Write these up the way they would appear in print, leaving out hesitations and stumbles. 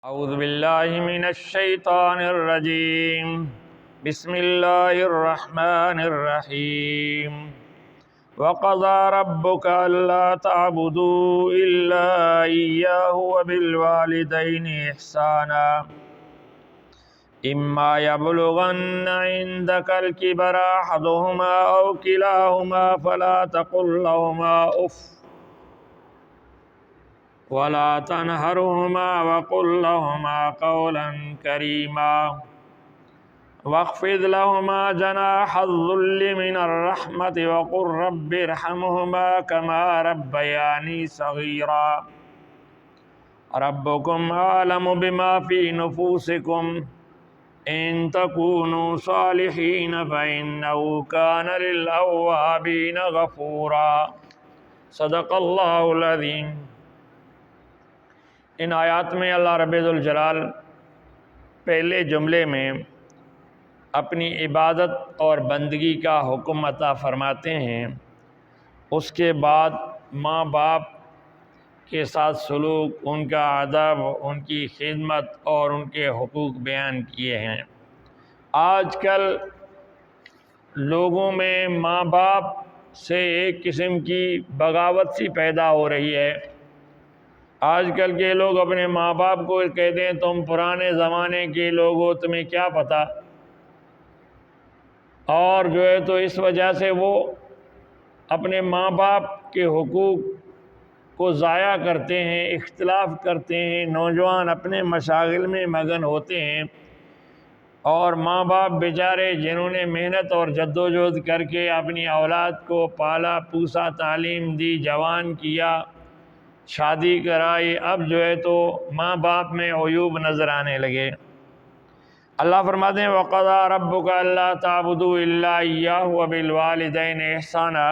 اعوذ باللہ من الشیطان الرجیم بسم اللہ الرحمن الرحیم وقضى ربك ألا تعبدوا إلا إياه وبالوالدين إحسانا إما يبلغن عندك الكبر أحدهما أو كلاهما فلا تقل لهما أف ولا تنهرهما وقل لهما قولا كريما واخفض لهما جناح الذل من الرحمة وقل رب ارحمهما كما ربياني صغيرا ربكم أعلم بما في نفوسكم إن تكونوا صالحين فإنه كان للأوابين غفورا صدق اللہ العظیم۔ ان آیات میں اللہ رب ذوالجلال پہلے جملے میں اپنی عبادت اور بندگی کا حکم عطا فرماتے ہیں، اس کے بعد ماں باپ کے ساتھ سلوک، ان کا ادب، ان کی خدمت اور ان کے حقوق بیان کیے ہیں۔ آج کل لوگوں میں ماں باپ سے ایک قسم کی بغاوت سی پیدا ہو رہی ہے۔ آج کل کے لوگ اپنے ماں باپ کو کہتے ہیں تم پرانے زمانے کے لوگ ہو، تمہیں کیا پتہ، اور جو ہے تو اس وجہ سے وہ اپنے ماں باپ کے حقوق کو ضائع کرتے ہیں، اختلاف کرتے ہیں، نوجوان اپنے مشاغل میں مگن ہوتے ہیں، اور ماں باپ بیچارے جنہوں نے محنت اور جدوجہد کر کے اپنی اولاد کو پالا پوسا، تعلیم دی، جوان کیا، شادی کرائی، اب جو ہے تو ماں باپ میں عیوب نظر آنے لگے۔ اللہ فرماتے ہیں وَقَضَى رَبُّكَ أَلَّا تَعْبُدُوا إِلَّا إِيَّاهُ وَبِالْوَالِدَيْنِ إِحْسَانًا،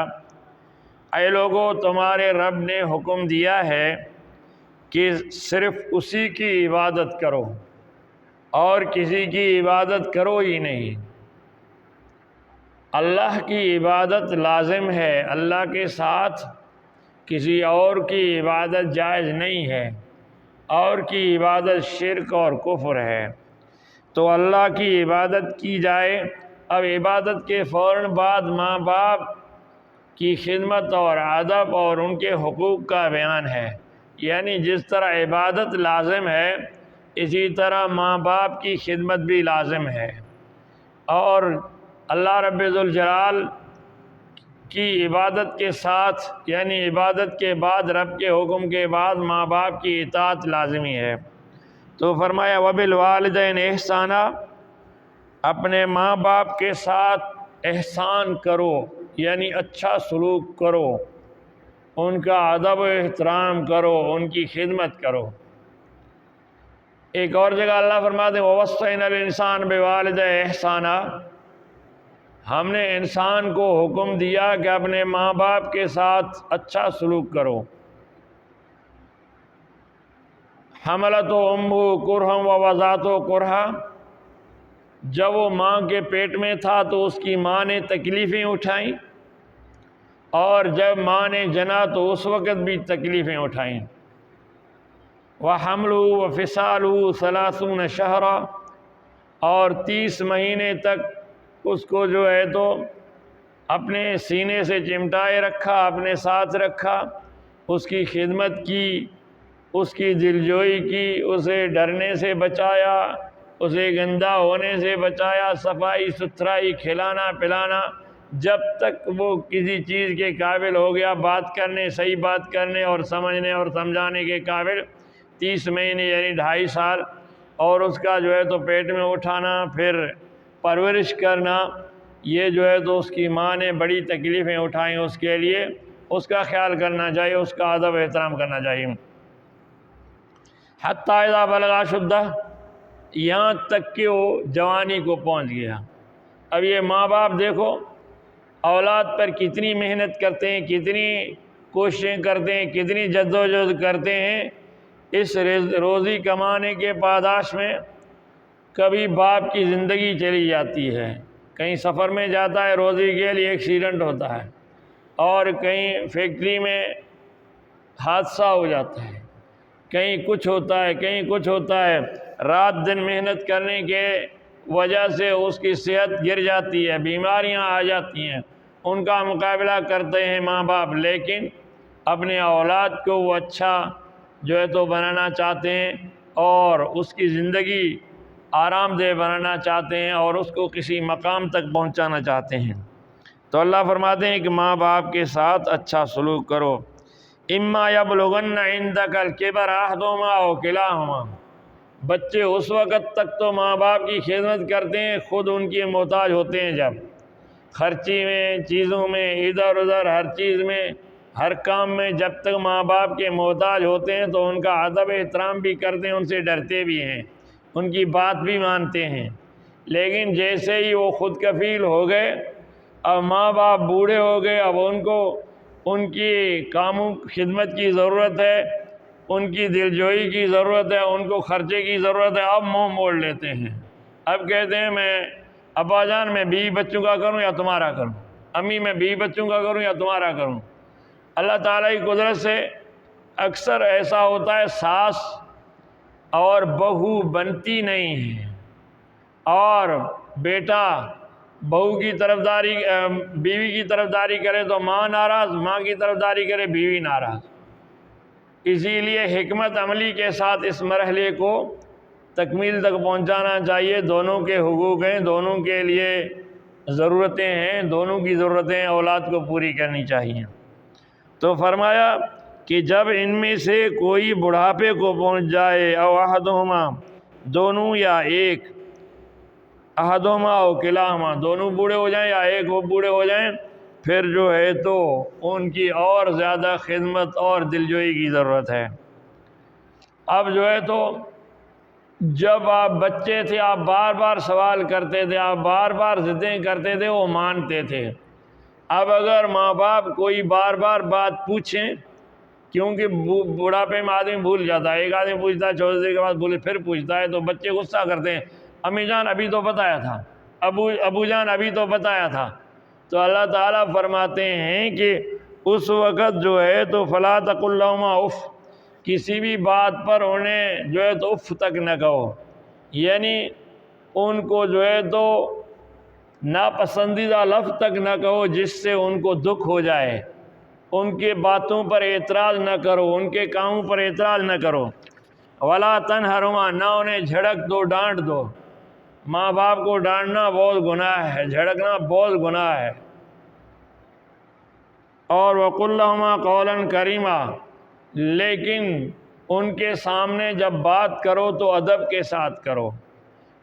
اے لوگو تمہارے رب نے حکم دیا ہے کہ صرف اسی کی عبادت کرو اور کسی کی عبادت کرو ہی نہیں۔ اللہ کی عبادت لازم ہے، اللہ کے ساتھ کسی اور کی عبادت جائز نہیں ہے، اور کی عبادت شرک اور کفر ہے، تو اللہ کی عبادت کی جائے۔ اب عبادت کے فوراً بعد ماں باپ کی خدمت اور ادب اور ان کے حقوق کا بیان ہے، یعنی جس طرح عبادت لازم ہے اسی طرح ماں باپ کی خدمت بھی لازم ہے، اور اللہ رب ذوالجلال کی عبادت کے ساتھ، یعنی عبادت کے بعد، رب کے حکم کے بعد ماں باپ کی اطاعت لازمی ہے۔ تو فرمایا وَبِالْوَالِدَيْنِ إِحْسَانًا، اپنے ماں باپ کے ساتھ احسان کرو، یعنی اچھا سلوک کرو، ان کا ادب و احترام کرو، ان کی خدمت کرو۔ ایک اور جگہ اللہ فرماتے ہیں وَوَصَّيْنَا الْإِنسَانَ بِوَالِدَيْهِ إِحْسَانًا، ہم نے انسان کو حکم دیا کہ اپنے ماں باپ کے ساتھ اچھا سلوک کرو۔ حملتہ امہ کرہا ووضعتہ کرہا، جب وہ ماں کے پیٹ میں تھا تو اس کی ماں نے تکلیفیں اٹھائیں، اور جب ماں نے جنا تو اس وقت بھی تکلیفیں اٹھائیں۔ وحملہ وفصالہ 30 شہرا، اور 30 مہینے تک اس کو جو ہے تو اپنے سینے سے چمٹائے رکھا، اپنے ساتھ رکھا، اس کی خدمت کی، اس کی دلجوئی کی، اسے ڈرنے سے بچایا، اسے گندا ہونے سے بچایا، صفائی ستھرائی، کھلانا پلانا، جب تک وہ کسی چیز کے قابل ہو گیا، بات کرنے، صحیح بات کرنے اور سمجھنے اور سمجھانے کے قابل، 30 مہینے یعنی 2.5 سال، اور اس کا جو ہے تو پیٹ میں اٹھانا، پھر پرورش کرنا، یہ جو ہے تو اس کی ماں نے بڑی تکلیفیں اٹھائیں، اس کے لیے اس کا خیال کرنا چاہیے، اس کا ادب و احترام کرنا چاہیے۔ حتیٰ اذا بلغ اشدہ، یہاں تک کہ وہ جوانی کو پہنچ گیا۔ اب یہ ماں باپ دیکھو اولاد پر کتنی محنت کرتے ہیں، کتنی کوششیں کرتے ہیں، کتنی جدوجہد کرتے ہیں اس روزی کمانے کے پاداش میں۔ کبھی باپ کی زندگی چلی جاتی ہے، کہیں سفر میں جاتا ہے روزی کے لیے، ایکسیڈنٹ ہوتا ہے، اور کہیں فیکٹری میں حادثہ ہو جاتا ہے، کہیں کچھ ہوتا ہے کہیں کچھ ہوتا ہے، رات دن محنت کرنے کے وجہ سے اس کی صحت گر جاتی ہے، بیماریاں آ جاتی ہیں، ان کا مقابلہ کرتے ہیں ماں باپ، لیکن اپنے اولاد کو وہ اچھا جو ہے تو بنانا چاہتے ہیں اور اس کی زندگی آرام دہ بنانا چاہتے ہیں اور اس کو کسی مقام تک پہنچانا چاہتے ہیں۔ تو اللہ فرماتے ہیں کہ ماں باپ کے ساتھ اچھا سلوک کرو۔ اما یبلغن عندک الکبر احدہما او کلاہما، بچے اس وقت تک تو ماں باپ کی خدمت کرتے ہیں خود ان کے محتاج ہوتے ہیں، جب خرچی میں، چیزوں میں، ادھر ادھر ہر چیز میں، ہر کام میں جب تک ماں باپ کے محتاج ہوتے ہیں تو ان کا ادب احترام بھی کرتے ہیں، ان سے ڈرتے بھی ہیں، ان کی بات بھی مانتے ہیں۔ لیکن جیسے ہی وہ خود کفیل ہو گئے، اب ماں باپ بوڑھے ہو گئے، اب ان کو ان کی کاموں خدمت کی ضرورت ہے، ان کی دلجوئی کی ضرورت ہے، ان کو خرچے کی ضرورت ہے، اب منہ موڑ لیتے ہیں، اب کہتے ہیں میں ابا جان میں بیوی بچوں کا کروں یا تمہارا کروں، امی میں بیوی بچوں کا کروں یا تمہارا کروں۔ اللہ تعالیٰ کی قدرت سے اکثر ایسا ہوتا ہے ساس اور بہو بنتی نہیں ہے، اور بیٹا بہو کی طرفداری بیوی کی طرفداری کرے تو ماں ناراض، ماں کی طرفداری کرے بیوی ناراض۔ اسی لیے حکمت عملی کے ساتھ اس مرحلے کو تکمیل تک پہنچانا چاہیے۔ دونوں کے حقوق ہیں، دونوں کے لیے ضرورتیں ہیں، دونوں کی ضرورتیں اولاد کو پوری کرنی چاہیے۔ تو فرمایا کہ جب ان میں سے کوئی بڑھاپے کو پہنچ جائے، او احدہما، دونوں یا ایک، احدہما او کلاہما، دونوں بوڑھے ہو جائیں یا ایک وہ بوڑھے ہو جائیں، پھر جو ہے تو ان کی اور زیادہ خدمت اور دلجوئی کی ضرورت ہے۔ اب جو ہے تو جب آپ بچے تھے آپ بار بار سوال کرتے تھے، آپ بار بار ضدیں کرتے تھے، وہ مانتے تھے۔ اب اگر ماں باپ کوئی بار بار بات پوچھیں، کیونکہ بڑھاپے میں آدمی بھول جاتا ہے، ایک آدمی پوچھتا ہے چھوڑ دینے کے بعد بھولے پھر پوچھتا ہے تو بچے غصہ کرتے ہیں، امی جان ابھی تو بتایا تھا، ابو جان ابھی تو بتایا تھا۔ تو اللہ تعالیٰ فرماتے ہیں کہ اس وقت جو ہے تو فلا تقل لہما اف، کسی بھی بات پر انہیں جو ہے تو اف تک نہ کہو، یعنی ان کو جو ہے تو ناپسندیدہ لفظ تک نہ کہو جس سے ان کو دکھ ہو جائے، ان کے باتوں پر اعتراض نہ کرو، ان کے کاموں پر اعتراض نہ کرو۔ ولا تنہرہما، نہ انہیں جھڑک دو، ڈانٹ دو۔ ماں باپ کو ڈانٹنا بہت گناہ ہے، جھڑکنا بہت گناہ ہے۔ اور وقل لہما قولا کریما، لیکن ان کے سامنے جب بات کرو تو ادب کے ساتھ کرو،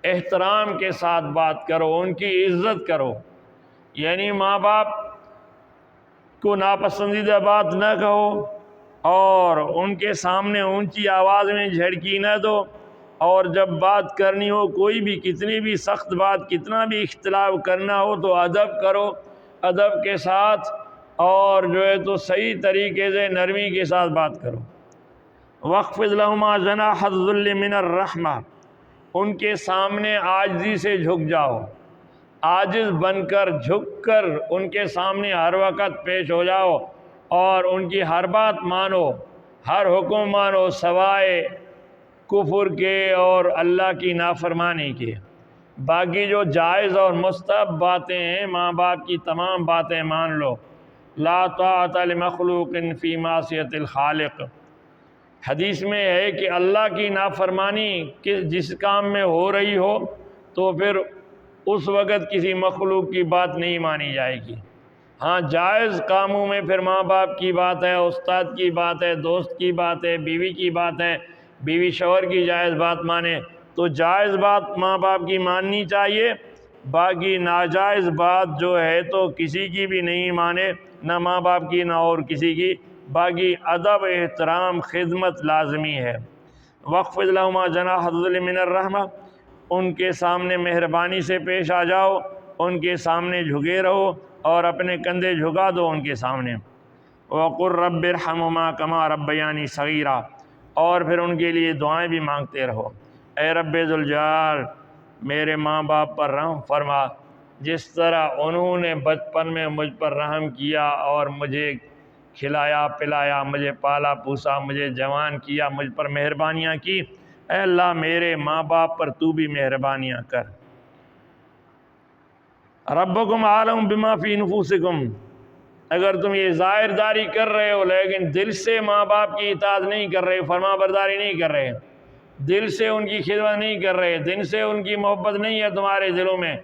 احترام کے ساتھ بات کرو، ان کی عزت کرو، یعنی ماں باپ کو ناپسندیدہ بات نہ کہو اور ان کے سامنے اونچی آواز میں جھڑکی نہ دو، اور جب بات کرنی ہو کوئی بھی کتنی بھی سخت بات، کتنا بھی اختلاف کرنا ہو تو ادب کرو، ادب کے ساتھ، اور جو ہے تو صحیح طریقے سے نرمی کے ساتھ بات کرو۔ واخفض لہما جناح الذل من الرحمہ، ان کے سامنے عاجزی سے جھک جاؤ، عاجز بن کر جھک کر ان کے سامنے ہر وقت پیش ہو جاؤ اور ان کی ہر بات مانو، ہر حکم مانو سوائے کفر کے اور اللہ کی نافرمانی کے۔ باقی جو جائز اور مستحب باتیں ہیں، ماں باپ کی تمام باتیں مان لو۔ لا طاعۃ لمخلوق فی معصیۃ الخالق، حدیث میں ہے کہ اللہ کی نافرمانی جس کام میں ہو رہی ہو تو پھر اس وقت کسی مخلوق کی بات نہیں مانی جائے گی۔ ہاں جائز کاموں میں پھر ماں باپ کی بات ہے، استاد کی بات ہے، دوست کی بات ہے، بیوی کی بات ہے، بیوی شوہر کی جائز بات مانے تو جائز بات ماں باپ کی ماننی چاہیے، باقی ناجائز بات جو ہے تو کسی کی بھی نہیں مانے، نہ ماں باپ کی نہ اور کسی کی، باقی ادب احترام خدمت لازمی ہے۔ واخفض لہما جناح الذل من الرحمہ، ان کے سامنے مہربانی سے پیش آ جاؤ، ان کے سامنے جھکے رہو اور اپنے کندھے جھکا دو ان کے سامنے۔ وقل رب ارحمہما کما ربیانی صغیرا، اور پھر ان کے لیے دعائیں بھی مانگتے رہو، اے رب ذوالجلال میرے ماں باپ پر رحم فرما، جس طرح انہوں نے بچپن میں مجھ پر رحم کیا اور مجھے کھلایا پلایا، مجھے پالا پوسا، مجھے جوان کیا، مجھ پر مہربانیاں کی، اے اللہ میرے ماں باپ پر تو بھی مہربانیاں کر۔ ربکم عالم بما فی نفوسکم، اگر تم یہ ظاہر داری کر رہے ہو لیکن دل سے ماں باپ کی اطاعت نہیں کر رہے، فرما برداری نہیں کر رہے، دل سے ان کی خدمت نہیں کر رہے، دل سے ان کی محبت نہیں ہے تمہارے دلوں میں،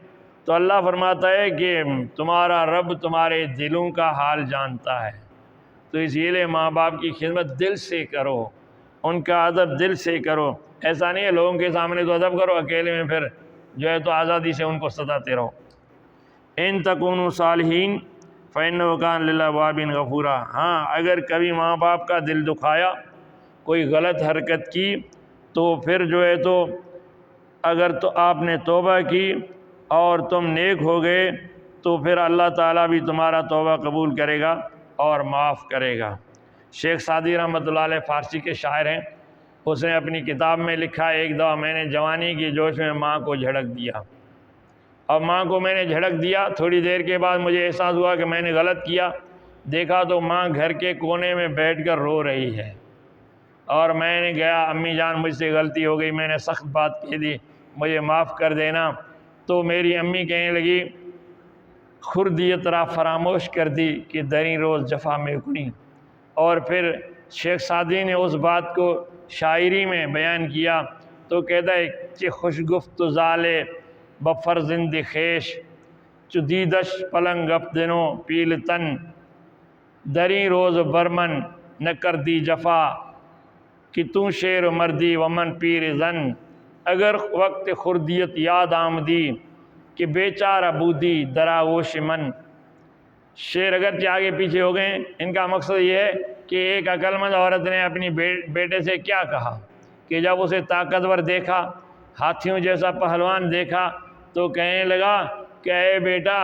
تو اللہ فرماتا ہے کہ تمہارا رب تمہارے دلوں کا حال جانتا ہے، تو اس لیے ماں باپ کی خدمت دل سے کرو، ان کا ادب دل سے کرو۔ ایسا نہیں ہے لوگوں کے سامنے تو ادب کرو، اکیلے میں پھر جو ہے تو آزادی سے ان کو ستاتے رہو۔ ان تکونوا صالحین فإنہ کان للأوابین غفورا، ہاں اگر کبھی ماں باپ کا دل دکھایا، کوئی غلط حرکت کی، تو پھر جو ہے تو اگر تو آپ نے توبہ کی اور تم نیک ہو گئے تو پھر اللہ تعالیٰ بھی تمہارا توبہ قبول کرے گا اور معاف کرے گا۔ شیخ سعدی رحمۃ اللہ علیہ فارسی کے شاعر ہیں، اس نے اپنی کتاب میں لکھا، ایک دفعہ میں نے جوانی کی جوش میں ماں کو جھڑک دیا، اور ماں کو میں نے جھڑک دیا، تھوڑی دیر کے بعد مجھے احساس ہوا کہ میں نے غلط کیا، دیکھا تو ماں گھر کے کونے میں بیٹھ کر رو رہی ہے، اور میں نے گیا، امی جان مجھ سے غلطی ہو گئی، میں نے سخت بات کہہ دی، مجھے معاف کر دینا۔ تو میری امی کہنے لگی، خردیت را فراموش کر دی کہ دری روز جفا میں کنی، اور پھر شیخ سعدی نے اس بات کو شاعری میں بیان کیا، تو کہتا ہے کہ خوش گفت زالے بفرزند خیش، چو دیدش پلنگ افدنو پیلتن، دری روز برمن نہ کر دی جفا، کہ تو شیر مردی ومن پیر زن، اگر وقت خردیت یاد آمدی کہ بیچارہ بودی دراوش من۔ شیر اگرچہ آگے پیچھے ہو گئے، ان کا مقصد یہ ہے کہ ایک عقل مند عورت نے اپنی بیٹے سے کیا کہا کہ جب اسے طاقتور دیکھا، ہاتھیوں جیسا پہلوان دیکھا، تو کہنے لگا کہ اے بیٹا،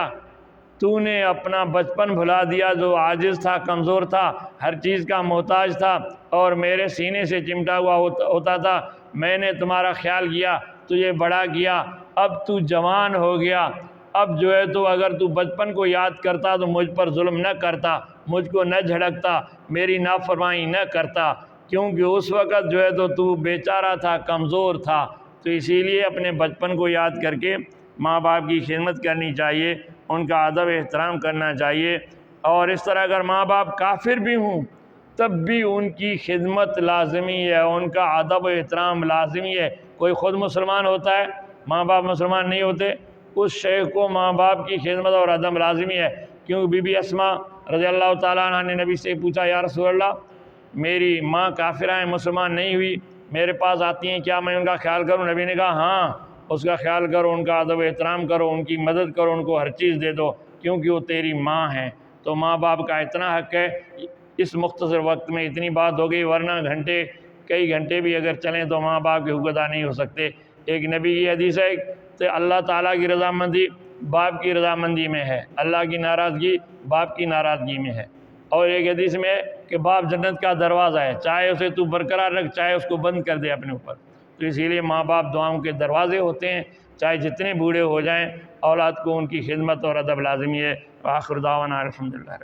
تو نے اپنا بچپن بھلا دیا، جو عاجز تھا، کمزور تھا، ہر چیز کا محتاج تھا، اور میرے سینے سے چمٹا ہوا ہوتا تھا، میں نے تمہارا خیال کیا، تجھے بڑا کیا، اب تو جوان ہو گیا، اب جو ہے تو اگر تو بچپن کو یاد کرتا تو مجھ پر ظلم نہ کرتا، مجھ کو نہ جھڑکتا، میری نافرمانی نہ کرتا، کیونکہ اس وقت جو ہے تو بیچارہ تھا، کمزور تھا، تو اسی لیے اپنے بچپن کو یاد کر کے ماں باپ کی خدمت کرنی چاہیے، ان کا ادب احترام کرنا چاہیے، اور اس طرح اگر ماں باپ کافر بھی ہوں تب بھی ان کی خدمت لازمی ہے، ان کا ادب و احترام لازمی ہے۔ کوئی خود مسلمان ہوتا ہے، ماں باپ مسلمان نہیں ہوتے، اس شیخ کو ماں باپ کی خدمت اور ادب لازمی ہے، کیونکہ بی بی اسماء رضی اللہ تعالیٰ عنہ نے نبی سے پوچھا، یا رسول اللہ میری ماں کافرہ ہیں، مسلمان نہیں ہوئی، میرے پاس آتی ہیں، کیا میں ان کا خیال کروں؟ نبی نے کہا ہاں، اس کا خیال کرو، ان کا ادب و احترام کرو، ان کی مدد کرو، ان کو ہر چیز دے دو، کیونکہ وہ تیری ماں ہیں۔ تو ماں باپ کا اتنا حق ہے۔ اس مختصر وقت میں اتنی بات ہو گئی، ورنہ کئی گھنٹے بھی اگر چلیں تو ماں باپ کے حقوق ادا نہیں ہو سکتے۔ ایک نبی کی حدیث ہے کہ اللہ تعالیٰ کی رضامندی باپ کی رضامندی میں ہے، اللہ کی ناراضگی باپ کی ناراضگی میں ہے، اور ایک حدیث میں ہے کہ باپ جنت کا دروازہ ہے، چاہے اسے تو برقرار رکھ، چاہے اس کو بند کر دے اپنے اوپر۔ تو اسی لیے ماں باپ دعاؤں کے دروازے ہوتے ہیں، چاہے جتنے بوڑھے ہو جائیں، اولاد کو ان کی خدمت اور ادب لازمی ہے۔ وآخر دعوانا الحمدللہ۔